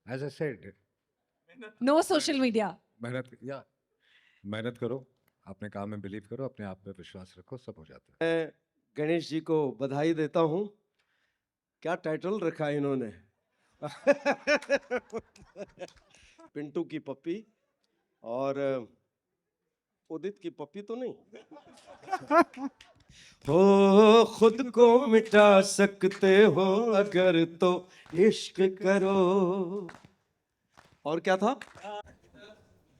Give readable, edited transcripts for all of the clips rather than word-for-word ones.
As I said, No social media. मेहनत करो, अपने काम में बिलीव करो, अपने आप में विश्वास रखो, सब हो जाता है। मैं गणेश जी को बधाई देता हूँ। क्या टाइटल रखा है इन्होंने? पिंटू की पप्पी और उदित की पप्पी तो नहीं। हो खुद को मिटा सकते हो अगर तो इश्क करो। और क्या था?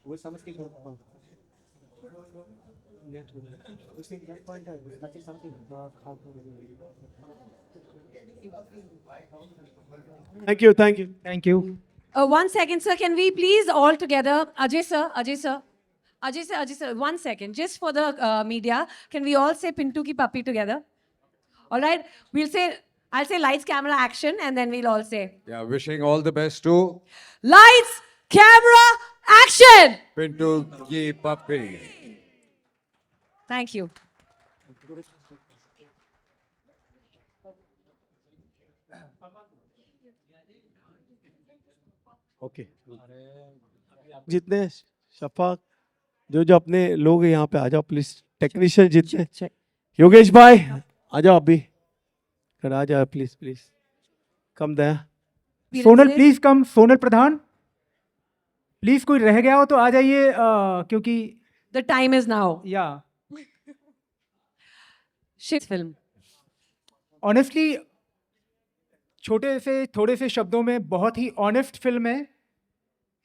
वो समझ के Thank you, thank you. Thank you. 1 second, sir. Can we please all together, Ajay sir, Ajay sir, Ajay sir, Ajay sir. 1 second, just for the media. Can we all say Pintu ki puppy together? All right. We'll say. I'll say lights, camera, action, and then we'll all say Yeah, wishing all the best to lights, camera, action. Pintu ki puppy. Thank you. Okay. जितने शफाक जो जो अपने लोग हैं यहाँ पे आ जाओ please. Technician जितने, Check. योगेश भाई आ जाओ अभी, कर आ जाओ please please. Come Daya. Sonal please come, Sonal Pradhan please, कोई रह गया हो तो आ जाइए, क्योंकि The time is now. या Shit film. ऑनेस्टली छोटे से थोड़े से शब्दों में बहुत ही ऑनेस्ट फिल्म है,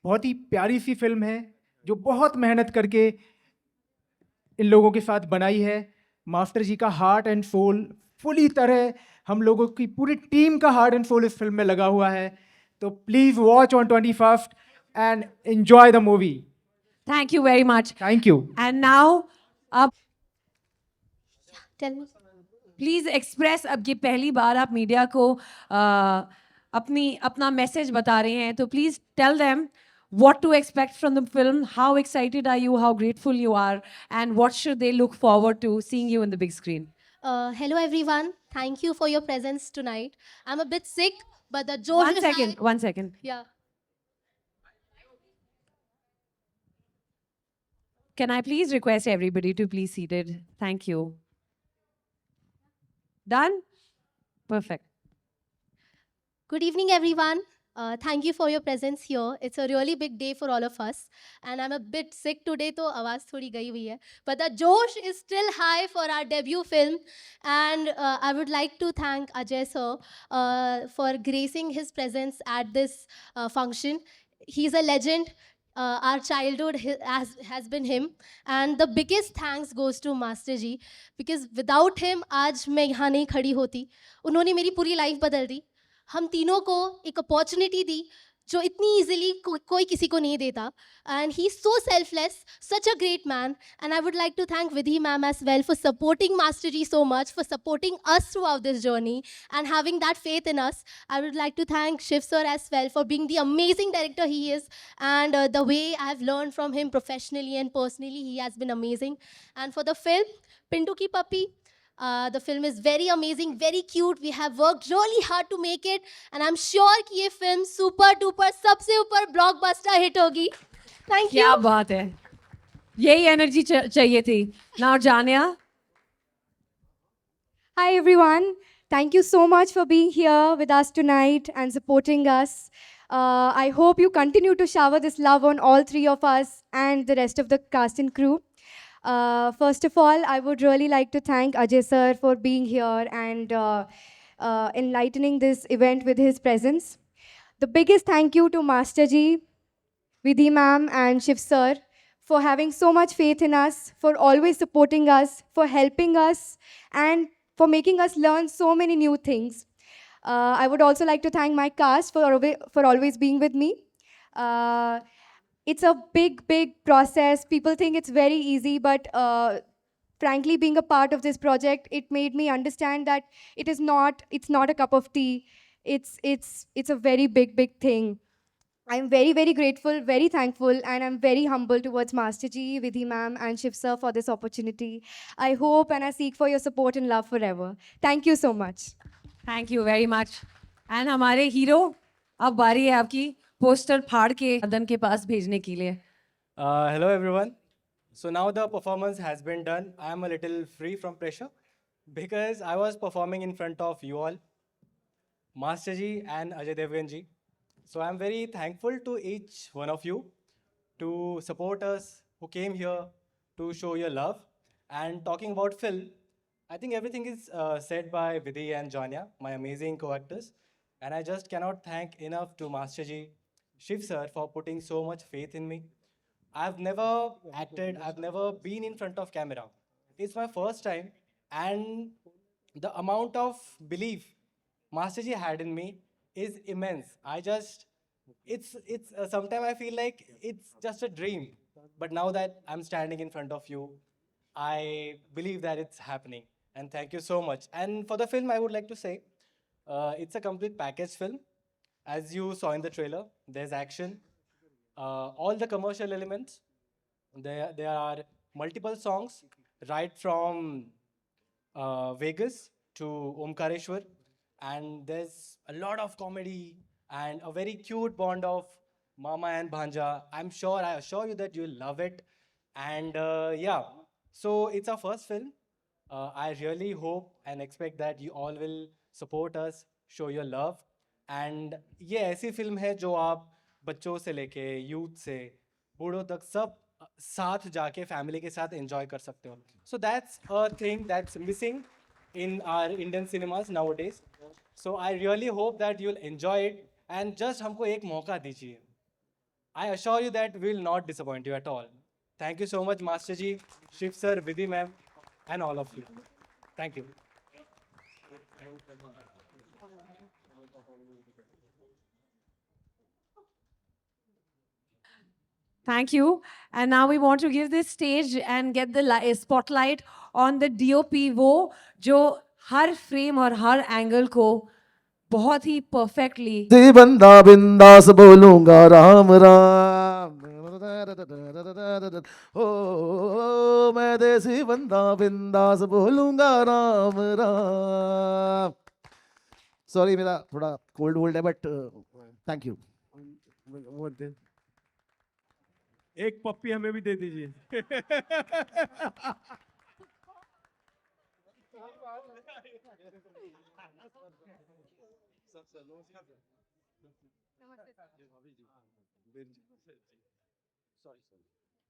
बहुत ही प्यारी सी फिल्म है जो बहुत मेहनत करके इन लोगों के साथ बनाई है। मास्टर जी का हार्ट एंड सोल फुली तरह, हम लोगों की पूरी टीम का हार्ट एंड सोल इस फिल्म में लगा हुआ है। तो please watch on 21st and enjoy the movie. Thank you very much. Thank you. And now, Tell me. Please express, अब ये पहली बार आप मीडिया को अपना मैसेज बता रहे हैं, तो please tell them what to expect from the film, how excited are you, how grateful you are, and what should they look forward to seeing you in the big screen. Hello everyone. Thank you for your presence tonight. I'm a bit sick, but the joy. 1 second. Yeah. Can I please request everybody to please seated? Thank you. Done? Perfect. Good evening, everyone. Thank you for your presence here. It's a really big day for all of us. And I'm a bit sick today, so आवाज़ थोड़ी गई हुई है. But the josh is still high for our debut film. And I would like to thank Ajay sir for gracing his presence at this function. He's a legend. Our childhood has been him. And the biggest thanks goes to Master Ji. Because without him, आज मैं यहाँ नहीं खड़ी होती. उन्होंने मेरी पूरी life बदल दी. हम तीनों को एक अपॉर्चुनिटी दी जो इतनी इजीली कोई किसी को नहीं देता. And he is so selfless, such a great man. And I would like to thank Vidhi ma'am as well for supporting master ji so much, for supporting us throughout this journey and having that faith in us. I would like to thank Shiv sir as well for being the amazing director he is, and the way I have learn from him professionally and personally, he has been amazing. And for the film Pintu Ki Pappi, the film is very amazing, very cute. We have worked really hard to make it, and I'm sure कि ये film super duper सबसे ऊपर blockbuster hit होगी. Thank you. क्या बात है, यही energy चाहिए थी. Now Jania. Hi everyone. Thank you so much for being here with us tonight and supporting us. I hope you continue to shower this love on all three of us and the rest of the cast and crew. First of all, I would really like to thank Ajay sir for being here and enlightening this event with his presence. The biggest thank you to Master Ji, Vidhi ma'am and Shiv sir for having so much faith in us, for always supporting us, for helping us, and for making us learn so many new things. I would also like to thank my cast for always being with me. It's a big process. People think it's very easy, but frankly, being a part of this project, it made me understand that it's not a cup of tea. It's a very big thing. I'm very grateful, very thankful, and I'm very humble towards Master Ji, Vidhi ma'am, and Shiv sir for this opportunity. I hope and I seek for your support and love forever. Thank you so much. Thank you very much. And हमारे hero, अब बारी है आपकी. Poster फाड़ के मदन के पास भेजने के लिए। Hello everyone. So now the performance has been done. I am a little free from pressure because I was performing in front of you all, Master Ji and Ajay Devgan Ji. So I'm very thankful to each one of you to support us, who came here to show your love. And talking about Phil, I think everything is said by Vidhi and Janya, my amazing co-actors. And I just cannot thank enough to Master Ji, Shiv sir, for putting so much faith in me. I've never acted, I've never been in front of camera. It's my first time, and the amount of belief Master Ji had in me is immense. Sometimes I feel like it's just a dream. But now that I'm standing in front of you, I believe that it's happening. And thank you so much. And for the film, I would like to say it's a complete package film. As you saw in the trailer, there's action, all the commercial elements. There are multiple songs, right from Vegas to Omkareshwar, and there's a lot of comedy and a very cute bond of Mama and Bhanja. I assure you that you'll love it. And yeah, so it's our first film. I really hope and expect that you all will support us, show your love. And ये ऐसी film है जो आप बच्चों से लेके youth से बूढ़ों तक सब साथ जाके फैमिली के साथ एंजॉय कर सकते हो. So that's a thing that's missing in our Indian cinemas nowadays. So I really hope that you'll enjoy it and just हमको एक मौका दीजिए. I assure you that we will not disappoint you at all. Thank you so much, Master Ji, Shiv sir, Vidhi ma'am, and all of you. Thank you. Thank you. And now we want to give this stage and get the spotlight on the DOP, वो जो हर frame और हर angle को बहुत ही perfectly देसी बंदा बिंदास बोलूंगा राम राम ओ मैं देसी बंदा बिंदास बोलूंगा राम राम. सॉरी मेरा थोड़ा कोल्ड वोल्ड है बट थैंक यू. एक पप्पी हमें भी दे दीजिए.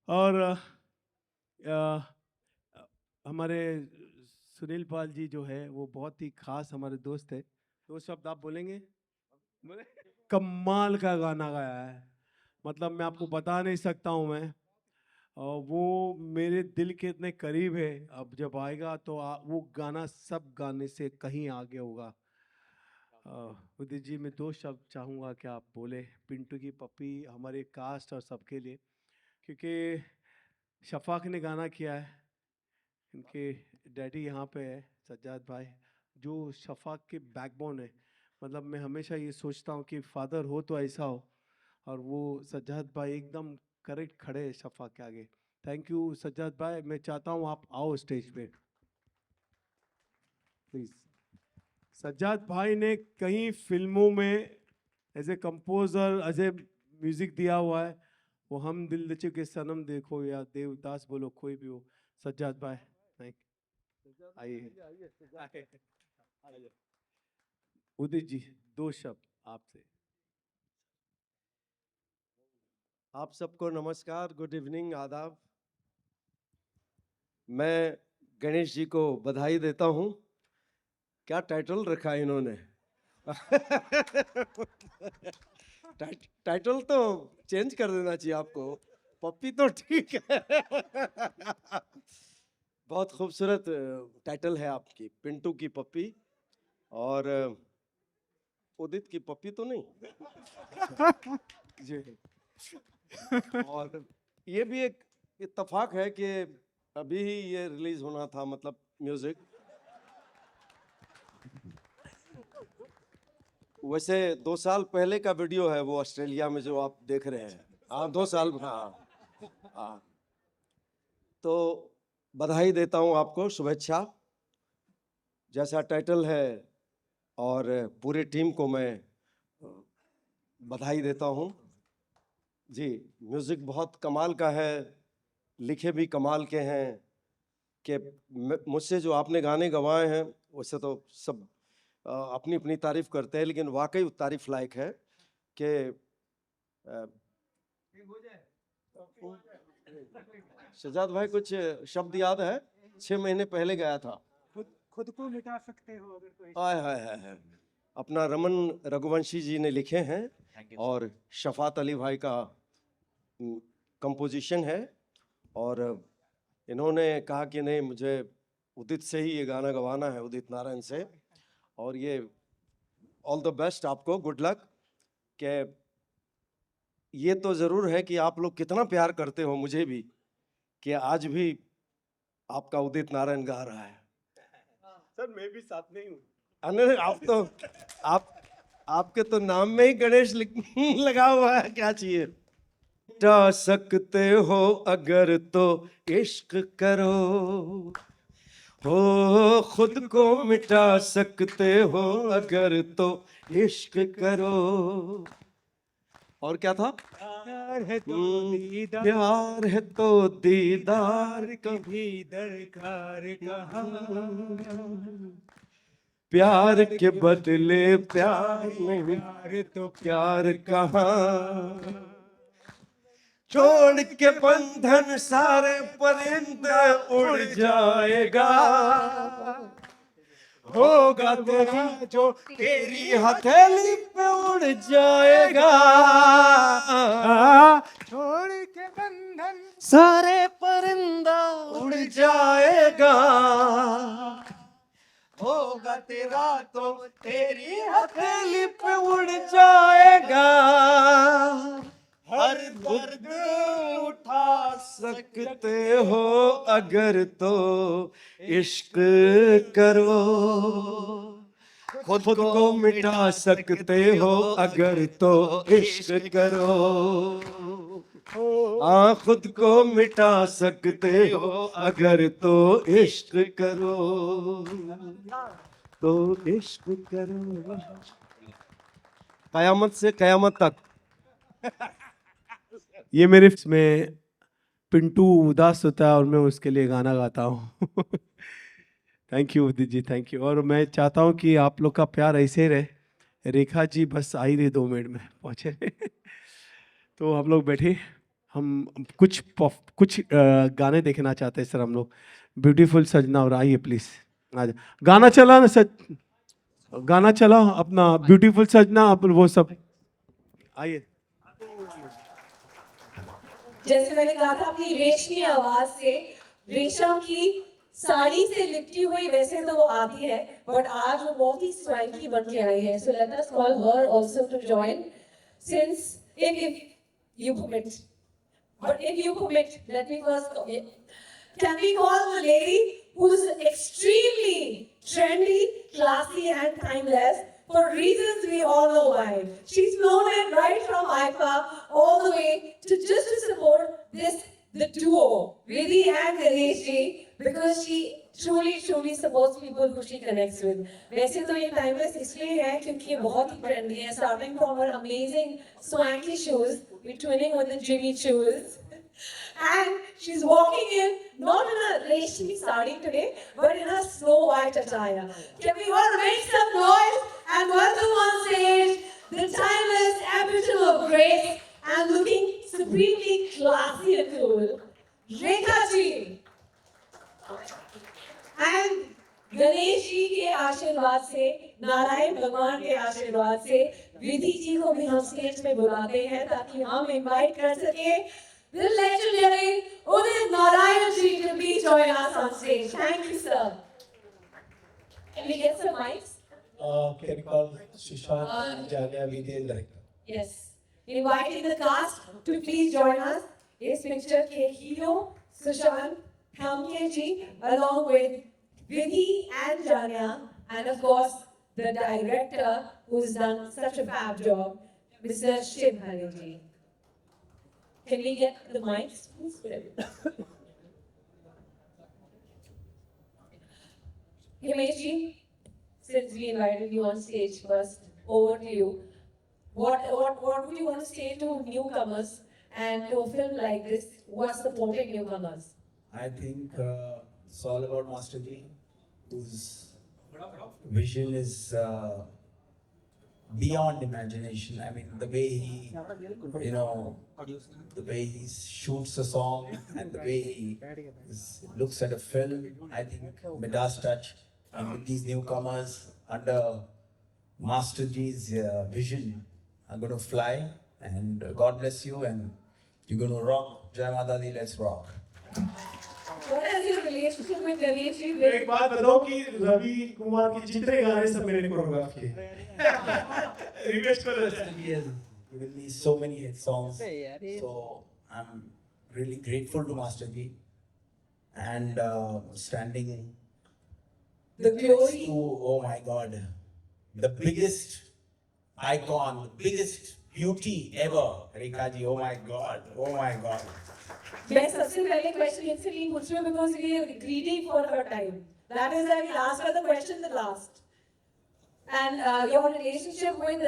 और हमारे सुनील पाल जी जो है वो बहुत ही खास हमारे दोस्त है. दो शब्द आप बोलेंगे? कमाल का गाना गाया है, मतलब मैं आपको बता नहीं सकता हूँ मैं. वो मेरे दिल के इतने करीब है. अब जब आएगा तो वो गाना सब गाने से कहीं आगे होगा. उदित जी मैं दो शब्द चाहूँगा कि आप बोले पिंटू की पप्पी हमारे कास्ट और सबके लिए, क्योंकि शफाक ने गाना किया है. इनके डैडी यहाँ पे है सज्जाद भाई, जो शफाक के बैकबोन है. मतलब मैं हमेशा ये सोचता हूँ कि फादर हो तो ऐसा हो, और वो सज्जाद भाई एकदम करेक्ट खड़े हैं शफाक के आगे. थैंक यू सज्जाद भाई. मैं चाहता हूँ आप आओ स्टेज पे प्लीज़. सज्जाद भाई ने कई फिल्मों में as a composer as a music दिया हुआ है. वो हम दिल दे चुके सनम देखो या देवदास बोलो कोई भी हो. सज्जाद भाई थैंक आइए. उदित जी दो शब्द आपसे. आप सबको नमस्कार, गुड इवनिंग, आदाब. मैं गणेश जी को बधाई देता हूँ. क्या टाइटल रखा है इन्होंने. टाइटल तो चेंज कर देना चाहिए आपको. पप्पी तो ठीक है. बहुत खूबसूरत टाइटल है आपकी, पिंटू की पप्पी. और उदित की पप्पी तो नहीं. और ये भी एक इत्तेफाक है कि अभी ही ये रिलीज होना था, मतलब म्यूजिक. वैसे 2 साल पहले का वीडियो है वो ऑस्ट्रेलिया में जो आप देख रहे हैं. हाँ 2 साल. हाँ तो बधाई देता हूँ आपको, शुभेच्छा. जैसा टाइटल है और पूरी टीम को मैं बधाई देता हूँ जी। म्यूज़िक बहुत कमाल का है, लिखे भी कमाल के हैं कि मुझसे जो आपने गाने गवाए हैं वैसे तो सब अपनी अपनी तारीफ करते हैं, लेकिन वाकई तारीफ लायक है कि शहजाद भाई कुछ शब्द याद है? 6 महीने पहले गया था। खुद को मिटा सकते हो अगर कोई हाय हाय हाय हाय। अपना रमन रघुवंशी जी ने लिखे हैं और शफात अली भाई का कंपोजिशन है, और इन्होंने कहा कि नहीं, मुझे उदित से ही ये गाना गवाना है, उदित नारायण से। और ये ऑल द बेस्ट आपको, गुड लक। कि ये तो ज़रूर है कि आप लोग कितना प्यार करते हो मुझे भी, कि आज भी आपका उदित नारायण गा रहा है। सर मैं भी साथ में ही हूँ। अरे आप तो आपके तो नाम में ही गणेश लगा हुआ है, क्या चाहिए। मिटा सकते हो अगर तो इश्क करो, हो खुद को मिटा सकते हो अगर तो इश्क करो। और क्या था? प्यार है तो दीदार, प्यार है तो दीदार कभी दरकार कहाँ, प्यार के बदले प्यार नहीं, प्यार तो प्यार कहाँ। छोड़ के बंधन सारे परिंदे उड़ जाएगा, होगा तेरा जो तेरी हथेली पे उड़ जाएगा। छोड़ के बंधन सारे परिंदा उड़ जाएगा, होगा तेरा तो तेरी हथेली पे उड़ जाएगा। हर दर्द उठा सकते हो अगर तो इश्क करो, खुद को मिटा सकते हो अगर तो इश्क करो। हाँ, खुद को मिटा सकते हो अगर तो इश्क करो, तो इश्क करो। कयामत से कयामत तक। ये मेरे में पिंटू उदास होता है और मैं उसके लिए गाना गाता हूँ। Thank you Udit ji, thank you. और मैं चाहता हूँ कि आप लोग का प्यार ऐसे ही रहे। रेखा जी बस आ ही रही 2 मिनट में पहुँचे। तो हम लोग बैठे, हम कुछ गाने देखना चाहते हैं सर हम लोग। ब्यूटीफुल सजना, और आइए प्लीज आ गाना चला ना सच, गाना चला अपना ब्यूटीफुल सजना, अब वो सब आइए। जैसे मैंने कहा था अपनी रेशमी आवाज से, रेशम की साड़ी से लिपटी हुई वैसे तो वो आती है, बट आज वो बहुत ही स्वैंकी बन के आई है। So let us call her also to join, since if you permit. But if you permit, let me first can we call the lady who's extremely trendy, classy and timeless, for reasons we all know why. She's flown in right from IFA all the way to just to support the duo, Vidhi and Ganesh ji, because she truly supports people who she connects with. वैसे तो ये timeless इसलिए है क्योंकि ये बहुत ही trendy है, starting from her amazing swanky shoes, we're twinning with the Jimmy shoes. And she's walking in not in a reshmi sari today, but in a Snow White attire. Can we all make some noise and welcome on stage the timeless epitome of grace and looking supremely classy and cool, Rekha ji. And Ganesh ji के आशीर्वाद से, नारायण भगवान के आशीर्वाद से विधि जी को भी हम स्टेज पे बुलाते हैं ताकि हम इनवाइट कर सके the legendary Udit Narayan ji to please join us on stage. Thank you, sir. Can we get some mics? Can you call Sushant and Janya Vidhi and director? Yes. Inviting the cast to please join us. This picture ke hero Sushant Thamke ji along with Vidhi and Janya, and of course the director who's done such a fab job, Mr. Shiv Hari ji. Can we get the mics, please? Himesh ji, since we invited you on stage first, over to you. what would you want to say to newcomers and to a film like this who are supporting newcomers? I think it's all about Master G, whose vision is beyond imagination. I mean, the way he, the way he shoots a song and the way he looks at a film. I think Midas Touch and with these newcomers under Master G's vision are going to fly. And God bless you, and you're going to rock. Jai Mata Di, let's rock. What is your relationship with Ganesh ji? एक बात बताओ कि रवि कुमार के जितने गाने सब मैंने choreograph किए रिक्वेस्ट करो He has given me so many hit songs, so I'm really grateful to Master G and standing The glory. to, oh my God, the biggest icon, the biggest beauty ever, Rekha ji. Oh my God, oh my God. मैं सबसे पहले question इसलिए पूछ रही हूँ because we are greedy for her time. That is why we'll ask her the question the last. And your relationship with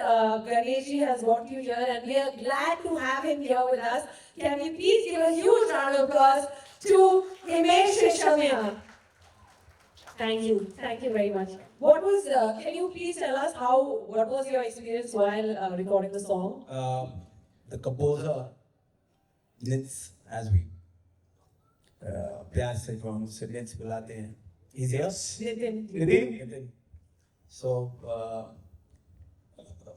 Ganesh ji has brought you here, and we are glad to have him here with us. Can you please give a huge round of applause to Himesh Reshamya? Thank you very much. What was? Can you please tell us what was your experience while recording the song? The composer, Nitz, as we प्यार से जो हम उसे Nitz बुलाते हैं, he's here. Nitin. So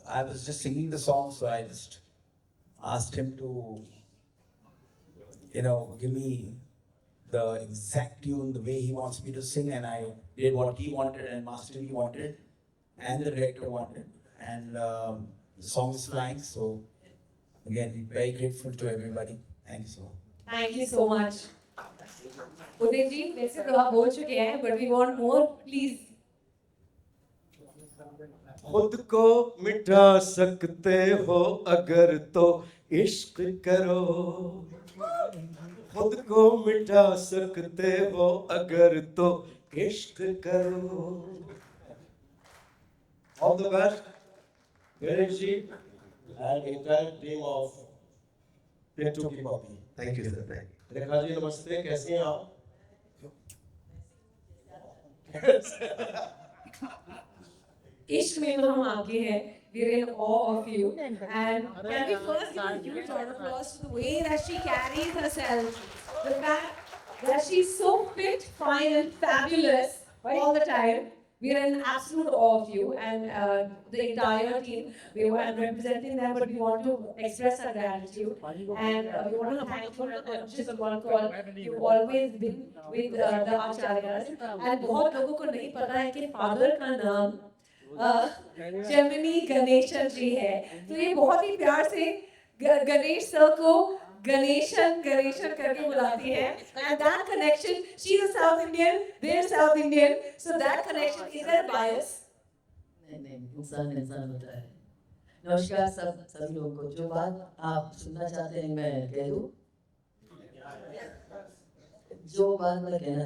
I was just singing the song, so I just asked him to, give me the exact tune, the way he wants me to sing, and I did what he wanted and Master G wanted, and the director wanted, and the song is flying. So again, very grateful to everybody. Thank you so much. Thank you so much. Udit ji, वैसे तो आप बोल चुके हैं, but we want more. Please. खुद को मिटा सकते हो अगर तो इश्क करो, खुद को मिटा सकते हो अगर तो इश्क करो. All the best, Ganesh ji and entire team of Pintuki Papi. Thank you, sir. Rekha ji नमस्ते, कैसे हैं आप? इश्क में तो हम आगे हैं. We're in awe of you. And can we first give a huge round of applause to the way that she carries herself, the fact that she's so fit, fine, and fabulous all the time. We're in absolute awe of you and the entire team. We were representing them, but we want to express our gratitude. And we want to thank for just one call. You've always been with the Acharyas. And बहुत लोगों को नहीं पता है कि father का नाम Gemini Ganesan जी है. तो ये बहुत ही प्यार से गणेश सर को गणेशन करके बुलाती है. And that connection, she's a South Indian, they're South Indian, so that connection, is there a bias? नहीं, इंसान होता है. नमस्कार सब लोगों को. जो बात आप सुनना चाहते हैं मैं कह दूं. जो बात मैं कहना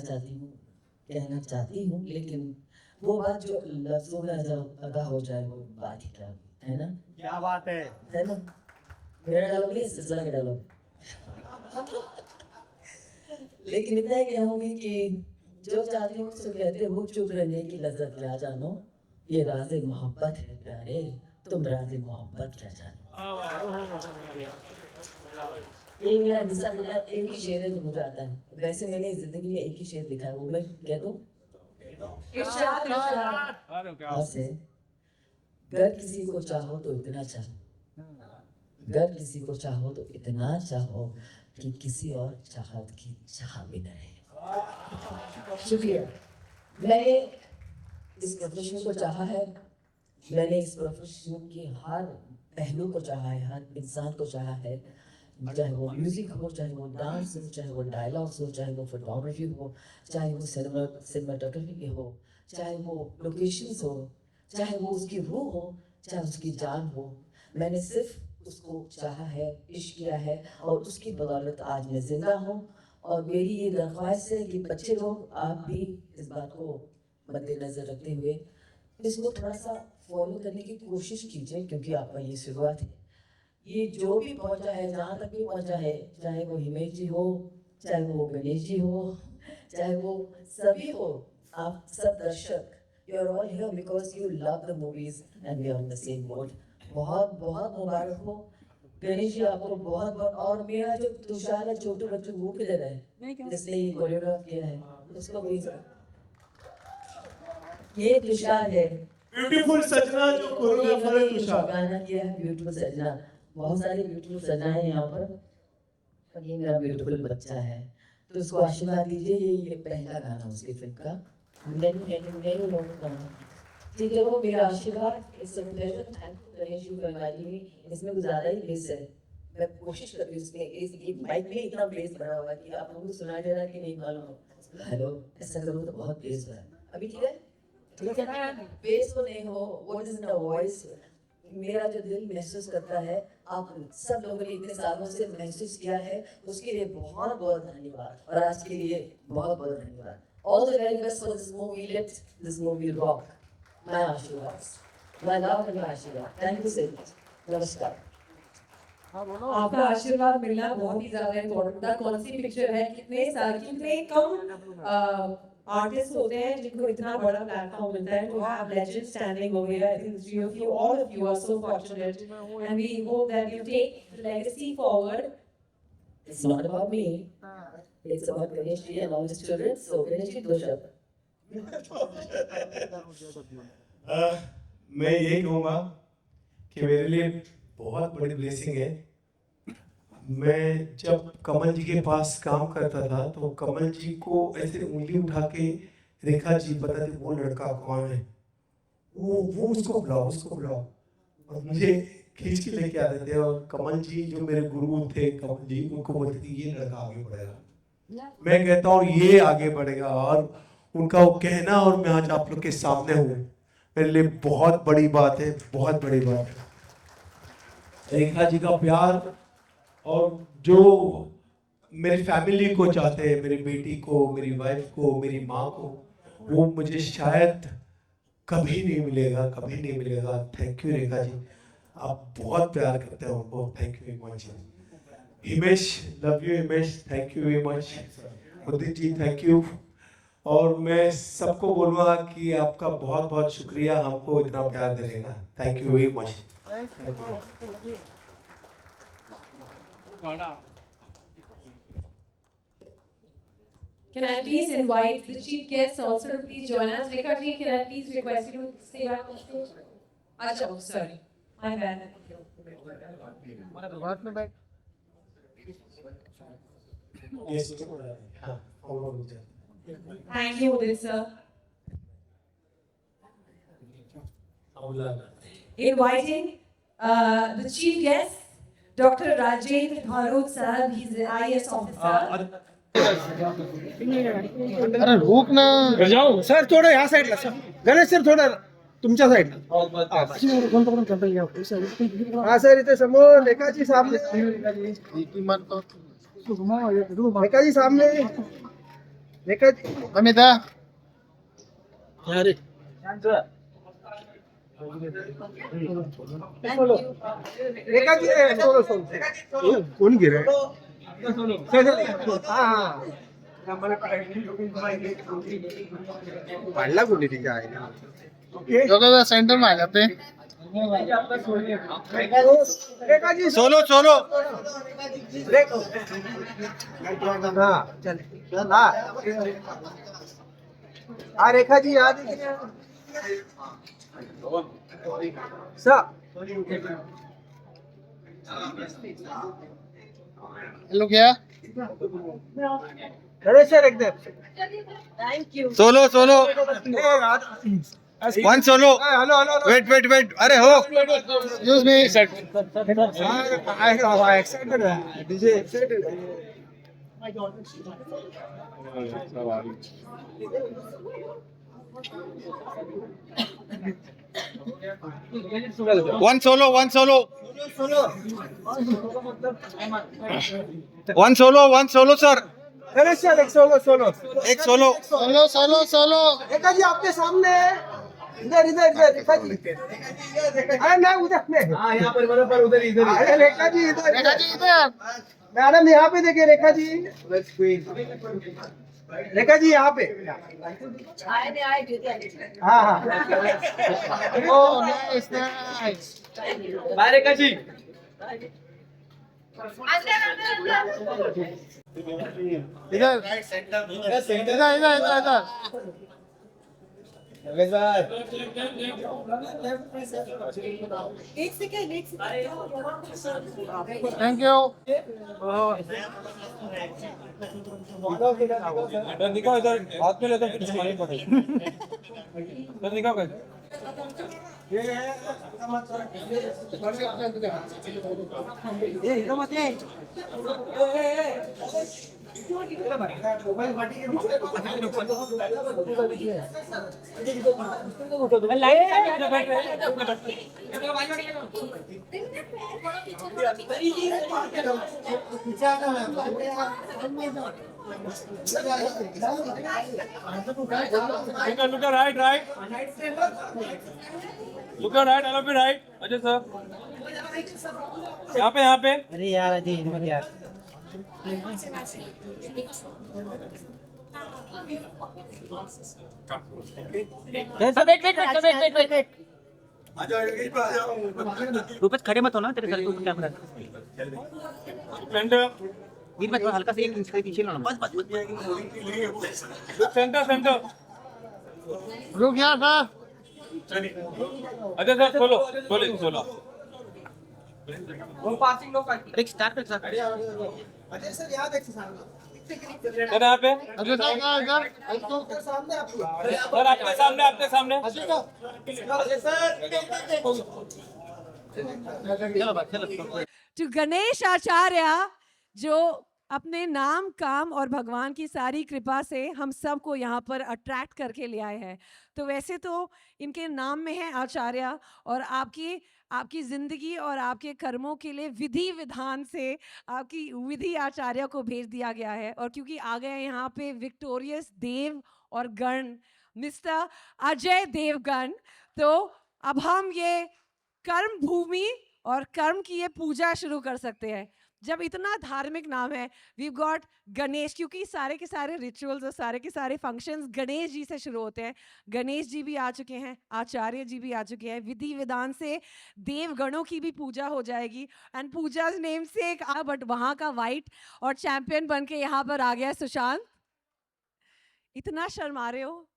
चाहती हूँ, लेकिन वो बात जो लफ्जों में जब अदा हो जाए वो बात ही क्या है ना. क्या बात है ना. मेरा डायलॉग नहीं, सिलसिला का डायलॉग. लेकिन इतना ही कहूँगी कि जो चाहती हूँ उसको कहते हो चुप रहने की लज्जत क्या जानो, ये राज़े मोहब्बत है प्यारे, तुम राज़े मोहब्बत क्या जानो. ये मेरा एक ही शेर है जो मुझे आता है. वैसे मैंने जिंदगी में एक ही शेर लिखा है, वो मैं कह दूँ. अगर किसी को चाहो तो इतना चाहो, अगर किसी को चाहो तो इतना चाहो कि किसी और चाहत की चाह भी न रहे. शुक्रिया. मैंने इस प्रोफेशन को चाहा है, मैंने इस प्रोफेशन के हर पहलू को चाहा है, हर इंसान को चाहा है, चाहे वो म्यूजिक हो, चाहे वो डांस हो, चाहे वो डायलॉग्स हो, चाहे वो फोटोग्राफी हो, चाहे वो सिनेमाटोग्राफी हो, चाहे वो लोकेशंस हो, चाहे वो उसकी रूह हो, चाहे उसकी जान हो. मैंने सिर्फ उसको चाहा है, इश्क किया है, और उसकी बदौलत आज मैं जिंदा हूँ. और मेरी ये दरख्वास्त है कि बच्चे लोग आप भी इस बात को मद्देनजर रखते हुए इसको थोड़ा सा फॉलो करने की कोशिश कीजिए, क्योंकि आपका ये शुरुआत है। ये जो भी पहुंचा है, जहाँ तक भी पहुंचा है, चाहे वो हिमेश जी हो, चाहे वो गणेश जी हो, चाहे वो सभी हो, आप सब दर्शक, you are all here because you love the movies and we are on the same boat. बहुत बहुत मुबारक हो गणेश जी आपको, बहुत बहुत। और मेरा जो तुषार है, छोटू बच्चू, वो किधर है जिसने ये कोरियोग्राफ किया है, उसको भी ये तुषार है, ब्यूटीफुल सजना जो कोरियोग्राफर है तुषार। गाना किया है ब्यूटीफुल सजना। बहुत सारे ब्यूटीफुल सजनाएं हैं यहाँ पर, पर ये मेरा ब्यूटीफुल बच्चा है, तो उसको आशीर्वाद दीजिए। ये पहला गाना उसकी फिल्म का, नहीं लोगों का, ठीक है, वो मेरा आशीर्वाद। It's a pleasure, thank you Ganesh ji for inviting me. इसमें कुछ ज़्यादा ही बेस है, मैं कोशिश कर रही हूँ इसमें, इस माइक में इतना बेस भरा हुआ है कि आप लोगों को सुनाई दे रहा है कि नहीं मालूम। हेलो, ऐसा करो तो बहुत बेस है। अभी ठीक है, ठीक है, बेस तो नहीं हो, व्हाट इज द वॉइस, मेरा जो दिल महसूस करता है, आप सब लोगों ने इतने सालों से महसूस किया है, उसके लिए बहुत बहुत धन्यवाद। और आज के लिए बहुत बहुत धन्यवाद। All the very best for this movie, let this movie rock. My आशीर्वाद, माय लव एंड माय आशीर्वाद। थैंक यू सो मच, नमस्कार। आपका आशीर्वाद मिलना बहुत ही ज्यादा इम्पोर्टेंट था। कौन सी पिक्चर है, कितने कम आर्टिस्ट होते हैं जिनको इतना बड़ा प्लेटफॉर्म मिलता है, to have legends standing over here. I think the three of you, all of you are so fortunate, and we hope that you take the legacy forward. It's not about me, it's about Ganesh ji and all his children. So Ganesh ji, दो शब्द। मैं ये कहूँगा कि मेरे लिए बहुत बड़ी ब्लेसिंग है। मैं जब कमल जी के पास काम करता था तो कमल जी को ऐसे उंगली उठा के रेखा जी बताते, वो लड़का कौन है, वो उसको बुलाओ, और मुझे खींच के लेके आते थे। और कमल जी जो मेरे गुरु थे, कमल जी, उनको बोलते थे ये लड़का आगे बढ़ेगा। मैं कहता हूँ ये आगे बढ़ेगा, और उनका वो कहना और मैं आज आप लोग के सामने हूँ, मेरे लिए बहुत बड़ी बात है, बहुत बड़ी बात है। रेखा जी का प्यार और जो मेरी फैमिली को चाहते हैं, मेरी बेटी को, मेरी वाइफ को, मेरी माँ को, वो मुझे शायद कभी नहीं मिलेगा। थैंक यू रेखा जी, आप बहुत प्यार करते हो उनको। Thank you very much. Himesh, love you Himesh, thank you very much. Udit ji, thank you. और मैं सबको बोलूँगा कि आपका बहुत बहुत शुक्रिया हमको इतना प्यार देने का। Thank you very much. Can I please invite the chief guests also to please join us? Rekha ji, can I please request you to stay back on stage? Acha, oh, sorry, my bad. Yes. Thank you, Udit sir. Inviting the chief guest, Dr. Rajendra Bharot sahab, he's the IAS officer. अरे रुक ना जाओ sir, थोडं ह्या साईडला sir, Ganesh sir थोडं तुमच्या साईडला। हा सर, इथे समोर रेखाजी सामने, रेखाजी सामने, रेखाजी अमिता अरे रेखाजी सोलो कोण गिरे वाढला कोणी ठीक आहे सेंटर में आ जाते हैं। रेखाजी सोलो हाँ रेखा जी याद हेलो क्या गणेश सर एकदम Thank you. Solo one solo. Hello wait अरे हो excuse me excited DJ excited. One solo sir. Ganesh sir एक सोलो सोलो रेखा जी आपके सामने इधर इधर इधर रेखा जी, अरे मैं उधर में, हाँ यहाँ पर बराबर उधर इधर, अरे रेखा जी इधर, रेखा जी इधर, मैडम यहाँ पे देखिए रेखा जी, रेखा जी यहाँ पे, हाँ हाँ, oh nice nice, bye Rekha ji, इधर इधर इधर इधर इधर थैंक यू। दिखाओ इधर हाथ में लेकर फिर मालूम पड़ेगा, इधर दिखाओ कैसे, ये इधर मत ये, Look right, right. Look right, I love you right. Ajay sir, यहाँ पे. अरे यार अजय मत यार, वेट, रूपेश खड़े मत हो ना, तेरे सर को कैमरा Center, बीच में थोड़ा हल्का सा 1 इंच के पीछे लाना, बस center. रुक यहाँ सर। Ajay sir, solo. अरे स्टार्ट कर सर, अजय सर यहाँ देख सामने, सर यहाँ पे. अजय सर इधर सामने आपको, सर आपके सामने. टू गणेश आचार्य, जो अपने नाम काम और भगवान की सारी कृपा से हम सबको यहाँ पर अट्रैक्ट करके ले आए हैं। तो वैसे तो इनके नाम में है आचार्य, और आपकी ज़िंदगी और आपके कर्मों के लिए विधि विधान से आपकी विधि आचार्य को भेज दिया गया है। और क्योंकि आ गए यहाँ पे विक्टोरियस देव और गण मिस्टर अजय देवगन, तो अब हम ये कर्म भूमि और कर्म की ये पूजा शुरू कर सकते हैं। जब इतना धार्मिक नाम है, वी गॉट गणेश, क्योंकि सारे के सारे रिचुअल्स और सारे के सारे फंक्शंस गणेश जी से शुरू होते हैं। गणेश जी भी आ चुके हैं, आचार्य जी भी आ चुके हैं, विधि विधान से देवगणों की भी पूजा हो जाएगी। एंड पूजा नेम से एक बट वहाँ का वाइट और चैंपियन बन के यहाँ पर आ गया है सुशांत। इतना शर्मा रहे हो,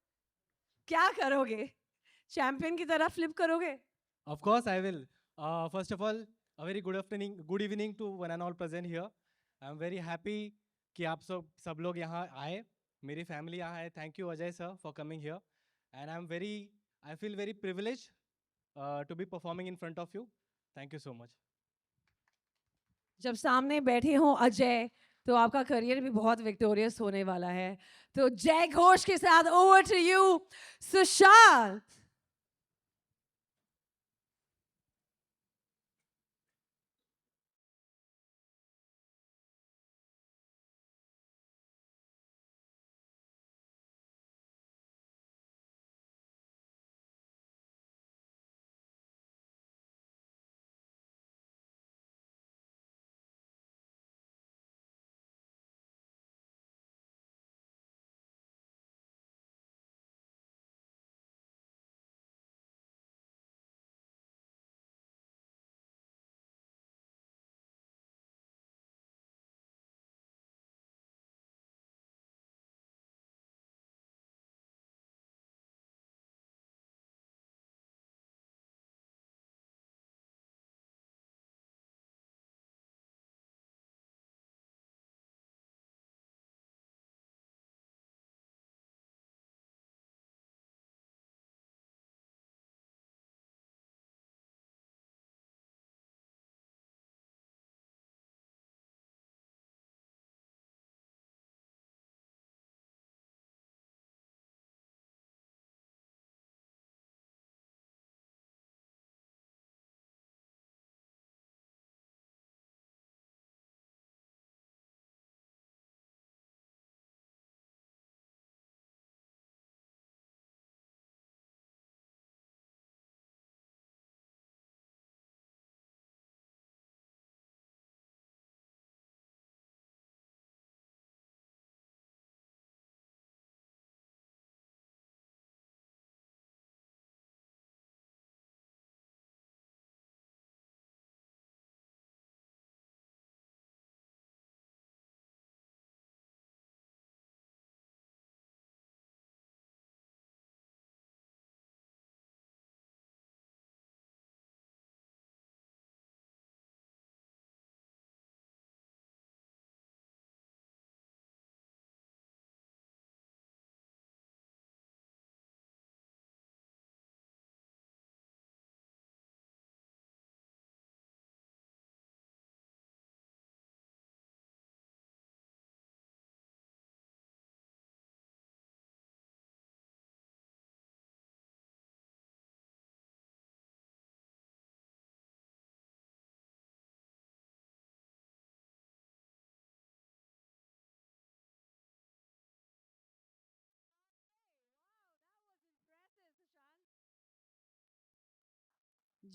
क्या करोगे? चैंपियन की तरह फ्लिप करोगे? Of course, I will. First of all, a very good evening to one and all present here. I'm very happy कि आप सब लोग यहाँ आए, मेरी family यहाँ है. Thank you Ajay sir for coming here, and I feel very privileged to be performing in front of you. Thank you so much. जब सामने बैठे हो अजय, तो आपका करियर भी बहुत विक्टोरियस होने वाला है। तो जय घोष के साथ ओवर टू यू सुशांत।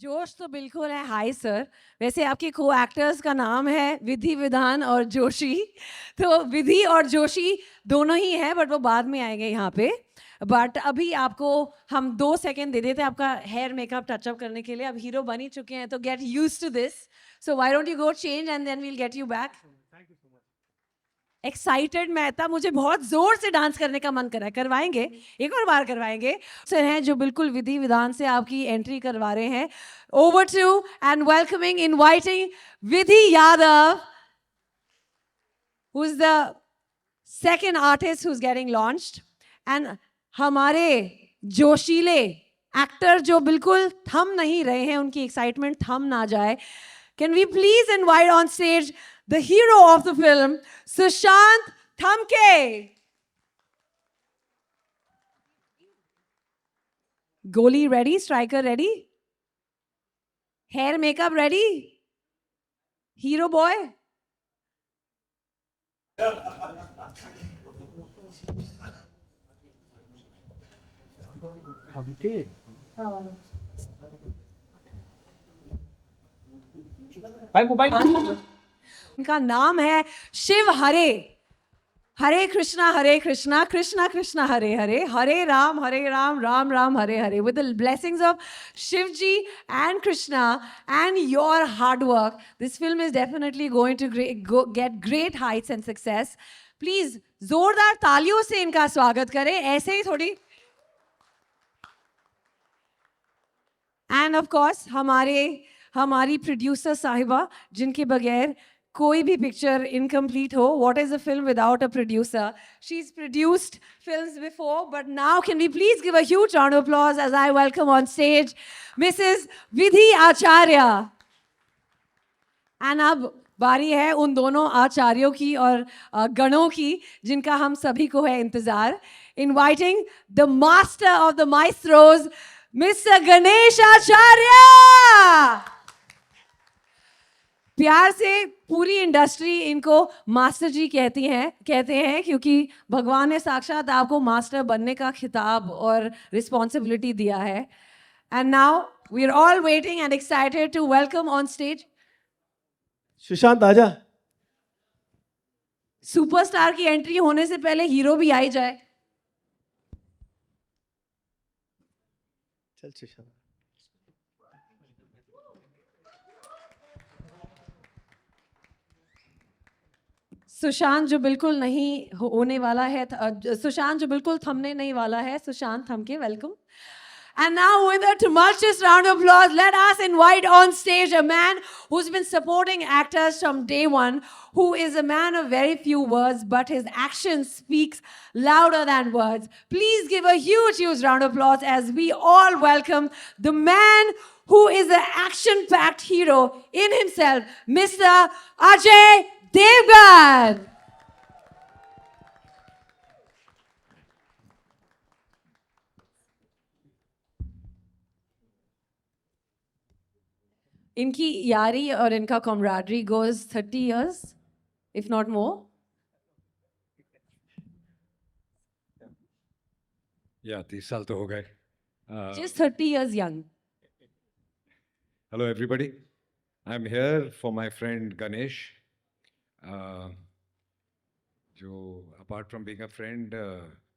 जोश तो बिल्कुल है हाय सर। वैसे आपके को एक्टर्स का नाम है विधि विधान और जोशी, तो विधि और जोशी दोनों ही है, बट वो बाद में आएंगे यहाँ पे। बट अभी आपको हम 2 सेकंड दे देते हैं आपका हेयर मेकअप टचअप करने के लिए। अब हीरो बन ही चुके हैं तो get used to this, so why don't you go change and then we'll get you back. Excited मैं था, मुझे बहुत जोर से डांस करने का मन करा है। करवाएंगे, एक और बार करवाएंगे। सर हैं जो बिल्कुल विधि विधान से आपकी एंट्री करवा रहे हैं। Over to and welcoming, inviting Vidhi Yadav, who is the second artist who is getting launched, and हमारे जोशीले एक्टर जो बिल्कुल थम नहीं रहे हैं, उनकी एक्साइटमेंट थम ना जाए। Can we please invite on stage the hero of the film, Sushant Thamke. Goalie ready? Striker ready? Hair makeup ready? Hero boy? इनका नाम है शिव हरे। हरे कृष्णा कृष्णा कृष्णा हरे हरे, हरे Ram Ram Ram Hare Hare. With the blessings of Shivji and Krishna and your hard work, this film is definitely going to get great heights and success. Please जोरदार तालियों से इनका स्वागत करें, ऐसे ही थोड़ी. And of course हमारी प्रोड्यूसर साहिबा, जिनके बगैर कोई भी पिक्चर इनकम्प्लीट हो. What is a film without a producer? She's produced films before, but now can we please give a huge round of applause as I welcome on stage Mrs. Vidhi Acharya. And अब बारी है उन दोनों आचार्यों की और गणों की जिनका हम सभी को है इंतजार. Inviting the master of the maestros, Mr. Ganesh Acharya. प्यार से पूरी इंडस्ट्री इनको मास्टर जी कहते हैं क्योंकि भगवान ने साक्षात आपको मास्टर बनने का खिताब और रिस्पॉन्सिबिलिटी दिया है. And now we are all waiting and excited to welcome on stage. Sushant आजा. सुपरस्टार की एंट्री होने से पहले हीरो भी आ ही जाए. चल सुशांत. सुशांत जो बिल्कुल नहीं होने वाला है, सुशांत जो बिल्कुल थमने नहीं वाला है, सुशांत थमके welcome. And now with a tumultuous round of applause, let us invite on stage a man who's been supporting actors from day one, who is a man of very few words, but his action speaks louder than words. Please give a huge, huge round of applause as we all welcome the man who is an action-packed hero in himself, Mr. Ajay Devgan. इनकी यारी और इनका camaraderie goes 30 years, if not more. या 30 साल तो हो गए. Just 30 years young. Hello everybody. I'm here for my friend Ganesh. जो apart from being a friend,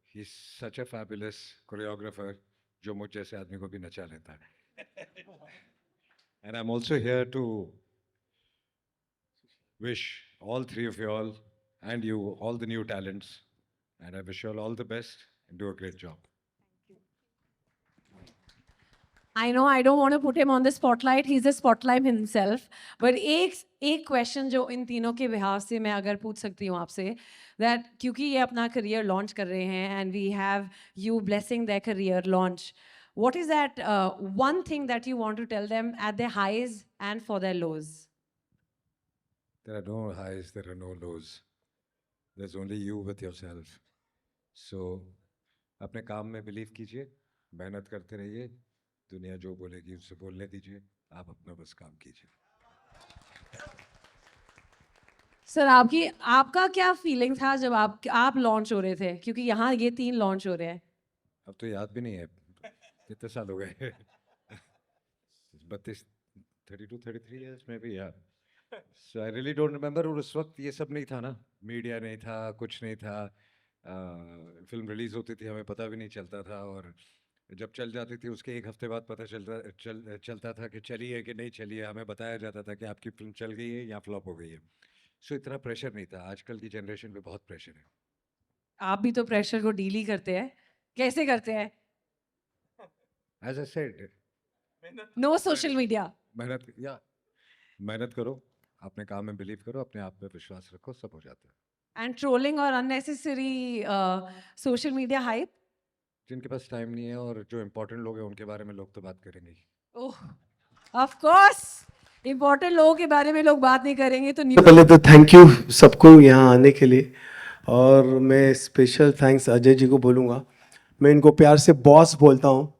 he's such a fabulous choreographer जो मुझ जैसे आदमी को भी नचा लेता है. And I'm also here to wish all three of you all and you all the new talents, and I wish you all the best and do a great job. I know I don't want to put him on the spotlight. He's a spotlight himself. But एक question जो इन तीनों के behalf से मैं अगर पूछ सकती हूँ आपसे, that क्योंकि ये अपना career launch कर रहे हैं and we have you blessing their career launch, what is that one thing that you want to tell them at their highs and for their lows? There are no highs, there are no lows. There's only you with yourself. So अपने काम में believe कीजिए, मेहनत करते रहिए, दुनिया जो बोलेगी उससे बोलने दीजिए, आप अपना बस काम कीजिए. सर आपका क्या फीलिंग था जब आप लॉन्च हो रहे थे, क्योंकि यहाँ ये 3 लॉन्च हो रहे हैं. अब तो याद भी नहीं है, कितने साल हो गए. 32 32 33 ईयर्स में भी यार. सो आई रियली डोंट रिमेंबर. और उस वक्त ये सब नहीं था ना, मीडिया नहीं था, कुछ नहीं था. फिल्म रिलीज होती थी हमें पता भी नहीं चलता था, और जब चल जाती थी उसके एक हफ्ते बाद पता चलता था कि चली है कि नहीं चली है. हमें बताया जाता था कि आपकी फिल्म चल गई है या फ्लॉप हो गई है. सो इतना प्रेशर नहीं था. आजकल की जनरेशन पे बहुत प्रेशर है. आप भी तो प्रेशर को डील ही करते हैं. कैसे करते हैं? As I said, no social media. मेहनत करो, अपने काम में बिलीव करो, अपने आप पे विश्वास रखो, सब हो जाता है. एंड ट्रोलिंग और अननेसेसरी सोशल मीडिया हाइप. जिनके पास टाइम नहीं है और जो इम्पोर्टेंट लोग हैं उनके बारे में लोग तो बात करेंगे ही. ओह ऑफ कोर्स, इम्पोर्टेंट लोगों के बारे में लोग बात नहीं करेंगे तो पहले तो थैंक यू सबको यहाँ आने के लिए, और मैं स्पेशल थैंक्स अजय जी को बोलूँगा. मैं इनको प्यार से बॉस बोलता हूँ.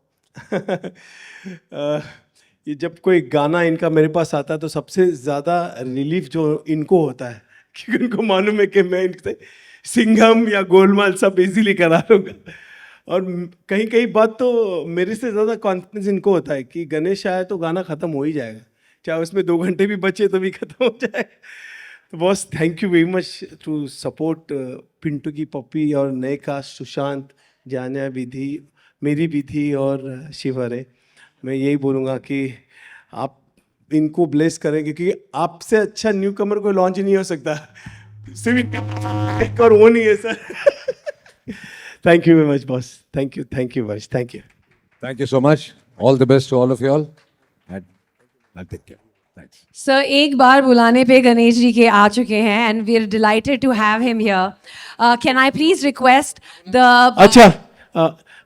ये जब कोई गाना इनका मेरे पास आता है तो सबसे ज़्यादा रिलीफ जो इनको होता है, क्योंकि उनको मालूम है कि मैं इनसे सिंघम या गोलमाल सब इजीली करा लूँगा. और कहीं कहीं बात तो मेरे से ज़्यादा कॉन्फिडेंस इनको होता है कि गणेश आया तो गाना ख़त्म हो ही जाएगा, चाहे उसमें 2 घंटे भी बचे तो भी ख़त्म हो जाए. तो boss thank you very much to support Pintu Ki Pappi और नए कास्ट सुशांत, जानिया, विधि, मेरी विधि और शिवरे. मैं यही बोलूँगा कि आप इनको ब्लेस करें, क्योंकि आपसे अच्छा न्यू कमर कोई लॉन्च नहीं हो सकता. सिर्फ एक और वो नहीं है sir. Thank you very much boss. Thank you much. Thank you. Thank you so much. All the best to all of you all. And I'll take care. Thanks. Sir एक बार बुलाने पे गणेश जी के आ चुके हैं and we are delighted to have him here. Can I please request the अच्छा,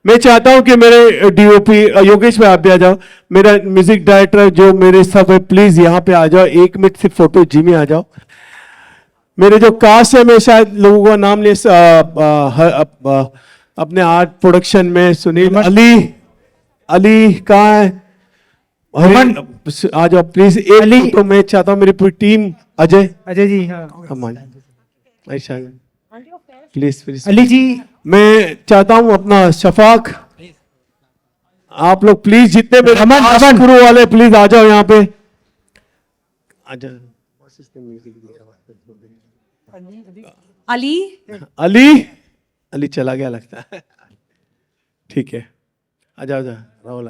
मैं चाहता हूं कि मेरे डीओपी योगेश भाई आप भी आ जाओ. मेरा म्यूजिक डायरेक्टर जो मेरे सब है, प्लीज यहाँ पे आ जाओ. 1 मिनट सिर्फ फोटो जिमी आ जाओ. मेरे जो कास्ट है, मैं शायद लोगों का नाम ले अपने आर्ट प्रोडक्शन में सुनील, अली कहाँ है, हरमन आ जाओ प्लीज. एक तो मैं चाहता हूँ मेरी पूरी टीम. अजय जी. हाँ, ऐसा प्लीज. अली जी. मैं चाहता हूँ अपना शफाक, आप लोग प्लीज जितने भी क्रू वाले प्लीज आ जाओ यहाँ पे. अली चला गया लगता है. ठीक है, आ जाओ राहुल.